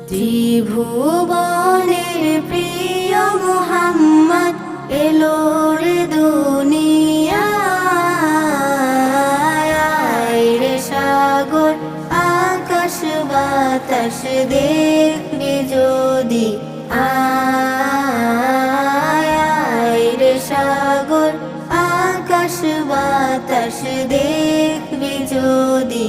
ত্রিভুবনের প্রিয় মুহাম্মদ এলো রে দুনিয়ায় রে সাগর আকাশ বাতাস দেখবি যদি আয় রে সাগর আকাশ বাতাস দেখবি যদি